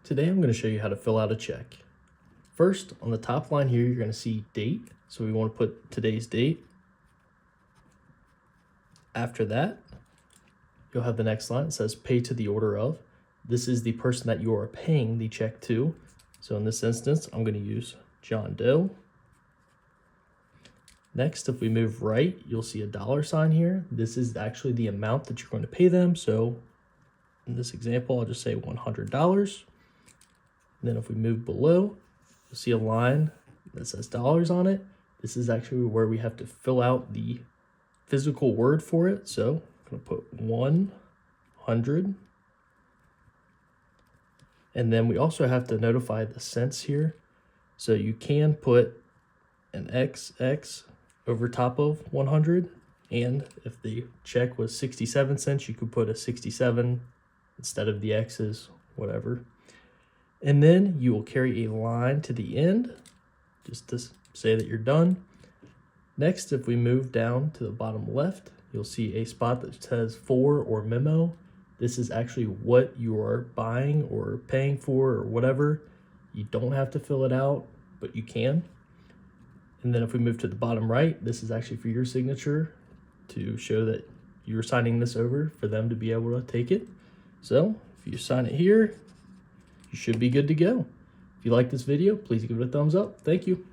Today I'm going to show you how to fill out a check. First, on the top line here, you're going to see date. So we want to put today's date. After that, you'll have the next line. It says pay to the order of. This is the person that you are paying the check to. So in this instance, I'm going to use John Doe. Next, if we move right, you'll see a $sign here. This is actually the amount that you're going to pay them. So in this example, I'll just say $100. Then if we move below, you'll see a line that says dollars on it. This is actually where we have to fill out the physical word for it. So I'm going to put 100. And then we also have to notify the cents here. So you can put an XX over top of 100. And if the check was 67 cents, you could put a 67 instead of the X's, whatever. And then you will carry a line to the end, just to say that you're done. Next, if we move down to the bottom left, you'll see a spot that says for or memo. This is actually what you are buying or paying for or whatever. You don't have to fill it out, but you can. And then if we move to the bottom right, this is actually for your signature to show that you're signing this over for them to be able to take it. So if you sign it here, you should be good to go. If you like this video, please give it a thumbs up. Thank you.